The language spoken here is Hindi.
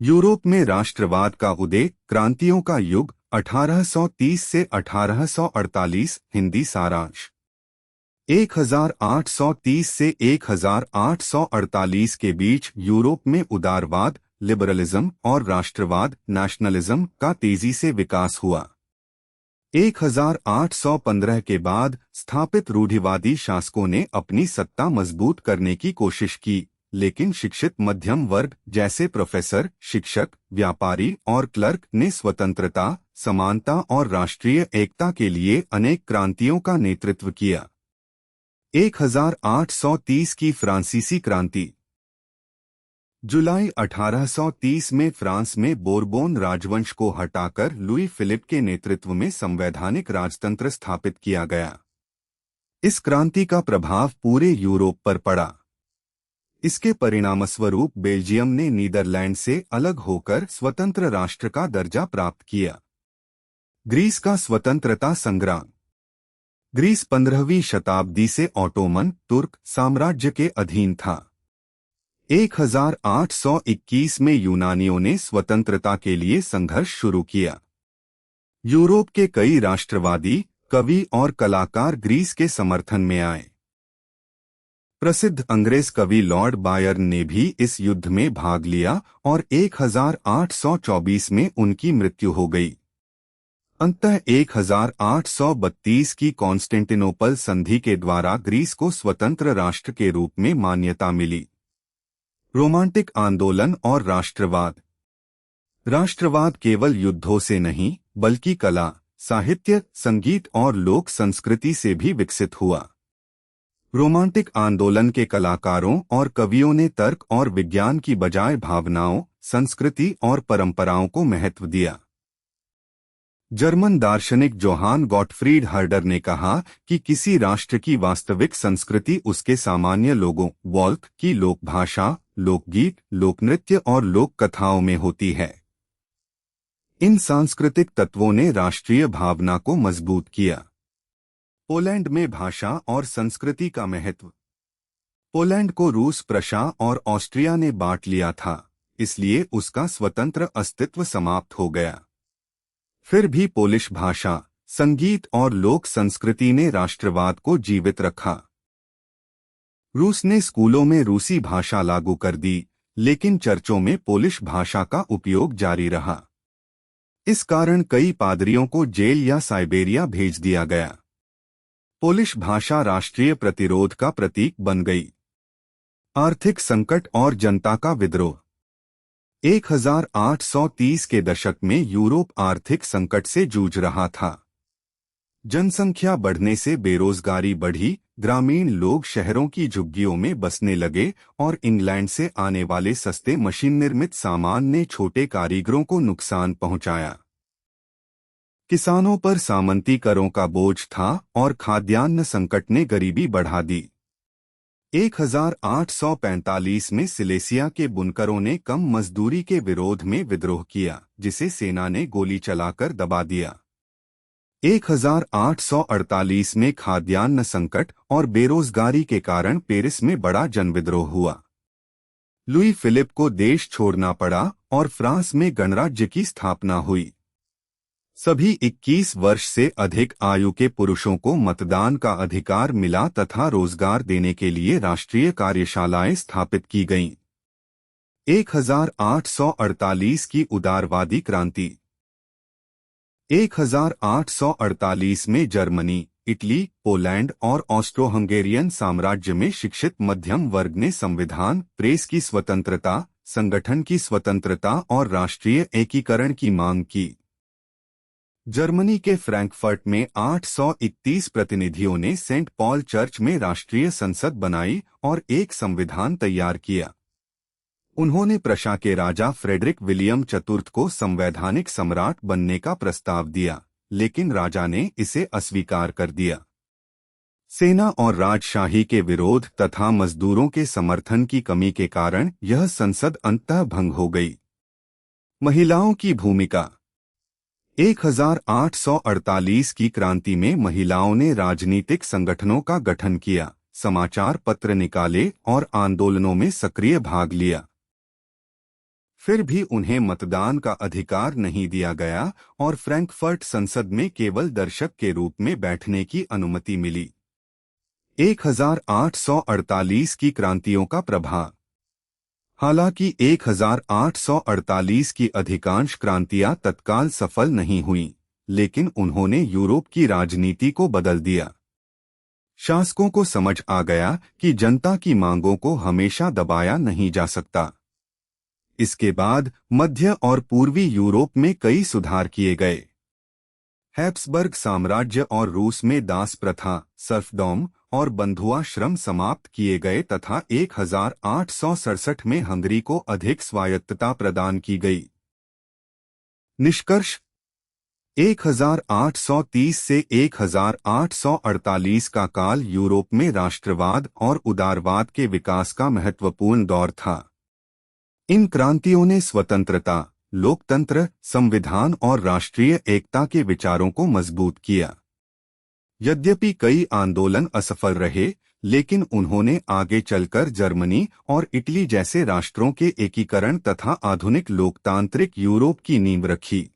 यूरोप में राष्ट्रवाद का उदय, क्रांतियों का युग 1830 से 1848। हिंदी सारांश। 1830 से 1848 के बीच यूरोप में उदारवाद, लिबरलिज्म और राष्ट्रवाद, नेशनलिज्म का तेजी से विकास हुआ। 1815 के बाद स्थापित रूढ़िवादी शासकों ने अपनी सत्ता मजबूत करने की कोशिश की, लेकिन शिक्षित मध्यम वर्ग जैसे प्रोफेसर, शिक्षक, व्यापारी और क्लर्क ने स्वतंत्रता, समानता और राष्ट्रीय एकता के लिए अनेक क्रांतियों का नेतृत्व किया। 1830 की फ्रांसीसी क्रांति। जुलाई 1830 में फ्रांस में बोरबोन राजवंश को हटाकर लुई फिलिप के नेतृत्व में संवैधानिक राजतंत्र स्थापित किया गया। इस क्रांति का प्रभाव पूरे यूरोप पर पड़ा। इसके परिणामस्वरूप बेल्जियम ने नीदरलैंड से अलग होकर स्वतंत्र राष्ट्र का दर्जा प्राप्त किया। ग्रीस का स्वतंत्रता संग्राम। ग्रीस 15वीं शताब्दी से ऑटोमन तुर्क साम्राज्य के अधीन था। 1821 में यूनानियों ने स्वतंत्रता के लिए संघर्ष शुरू किया। यूरोप के कई राष्ट्रवादी, कवि और कलाकार ग्रीस के समर्थन में आए। प्रसिद्ध अंग्रेज कवि लॉर्ड बायरन ने भी इस युद्ध में भाग लिया और 1824 में उनकी मृत्यु हो गई। अंततः 1832 की कॉन्स्टेंटिनोपल संधि के द्वारा ग्रीस को स्वतंत्र राष्ट्र के रूप में मान्यता मिली। रोमांटिक आंदोलन और राष्ट्रवाद। राष्ट्रवाद केवल युद्धों से नहीं, बल्कि कला, साहित्य, संगीत और लोक संस्कृति से भी विकसित हुआ। रोमांटिक आंदोलन के कलाकारों और कवियों ने तर्क और विज्ञान की बजाय भावनाओं, संस्कृति और परंपराओं को महत्व दिया। जर्मन दार्शनिक जोहान गॉटफ्रीड हर्डर ने कहा कि किसी राष्ट्र की वास्तविक संस्कृति उसके सामान्य लोगों, वॉल्क की लोकभाषा, लोकगीत, लोकनृत्य और लोक कथाओं में होती है। इन सांस्कृतिक तत्वों ने राष्ट्रीय भावना को मजबूत किया। पोलैंड में भाषा और संस्कृति का महत्व। पोलैंड को रूस, प्रशा और ऑस्ट्रिया ने बांट लिया था, इसलिए उसका स्वतंत्र अस्तित्व समाप्त हो गया। फिर भी पोलिश भाषा, संगीत और लोक संस्कृति ने राष्ट्रवाद को जीवित रखा। रूस ने स्कूलों में रूसी भाषा लागू कर दी, लेकिन चर्चों में पोलिश भाषा का उपयोग जारी रहा। इस कारण कई पादरियों को जेल या साइबेरिया भेज दिया गया। पोलिश भाषा राष्ट्रीय प्रतिरोध का प्रतीक बन गई। आर्थिक संकट और जनता का विद्रोह। 1830 के दशक में यूरोप आर्थिक संकट से जूझ रहा था। जनसंख्या बढ़ने से बेरोजगारी बढ़ी, ग्रामीण लोग शहरों की झुग्गियों में बसने लगे और इंग्लैंड से आने वाले सस्ते मशीन निर्मित सामान ने छोटे कारीगरों को नुकसान पहुंचाया। किसानों पर सामंती करों का बोझ था और खाद्यान्न संकट ने गरीबी बढ़ा दी। 1845 में सिलेसिया के बुनकरों ने कम मजदूरी के विरोध में विद्रोह किया, जिसे सेना ने गोली चलाकर दबा दिया। 1848 में खाद्यान्न संकट और बेरोजगारी के कारण पेरिस में बड़ा जनविद्रोह हुआ। लुई फिलिप को देश छोड़ना पड़ा और फ्रांस में गणराज्य की स्थापना हुई। सभी 21 वर्ष से अधिक आयु के पुरुषों को मतदान का अधिकार मिला तथा रोजगार देने के लिए राष्ट्रीय कार्यशालाएं स्थापित की गईं। 1848 की उदारवादी क्रांति। 1848 में जर्मनी, इटली, पोलैंड और ऑस्ट्रो-हंगेरियन साम्राज्य में शिक्षित मध्यम वर्ग ने संविधान, प्रेस की स्वतंत्रता, संगठन की स्वतंत्रता और राष्ट्रीय एकीकरण की मांग की। जर्मनी के फ्रैंकफर्ट में 831 प्रतिनिधियों ने सेंट पॉल चर्च में राष्ट्रीय संसद बनाई और एक संविधान तैयार किया। उन्होंने प्रशा के राजा फ्रेडरिक विलियम चतुर्थ को संवैधानिक सम्राट बनने का प्रस्ताव दिया, लेकिन राजा ने इसे अस्वीकार कर दिया। सेना और राजशाही के विरोध तथा मजदूरों के समर्थन की कमी के कारण यह संसद अंततः भंग हो गई। महिलाओं की भूमिका। 1848 की क्रांति में महिलाओं ने राजनीतिक संगठनों का गठन किया, समाचार पत्र निकाले और आंदोलनों में सक्रिय भाग लिया। फिर भी उन्हें मतदान का अधिकार नहीं दिया गया और फ्रैंकफर्ट संसद में केवल दर्शक के रूप में बैठने की अनुमति मिली। 1848 की क्रांतियों का प्रभाव। हालांकि 1848 की अधिकांश क्रांतियां तत्काल सफल नहीं हुईं, लेकिन उन्होंने यूरोप की राजनीति को बदल दिया। शासकों को समझ आ गया कि जनता की मांगों को हमेशा दबाया नहीं जा सकता। इसके बाद मध्य और पूर्वी यूरोप में कई सुधार किए गए। हैब्सबर्ग साम्राज्य और रूस में दास प्रथा, सर्फडॉम और बंधुआ श्रम समाप्त किए गए तथा 1867 में हंगरी को अधिक स्वायत्तता प्रदान की गई। निष्कर्ष: 1830 से 1848 का काल यूरोप में राष्ट्रवाद और उदारवाद के विकास का महत्वपूर्ण दौर था। इन क्रांतियों ने स्वतंत्रता, लोकतंत्र, संविधान और राष्ट्रीय एकता के विचारों को मजबूत किया। यद्यपि कई आंदोलन असफल रहे, लेकिन उन्होंने आगे चलकर जर्मनी और इटली जैसे राष्ट्रों के एकीकरण तथा आधुनिक लोकतांत्रिक यूरोप की नींव रखी।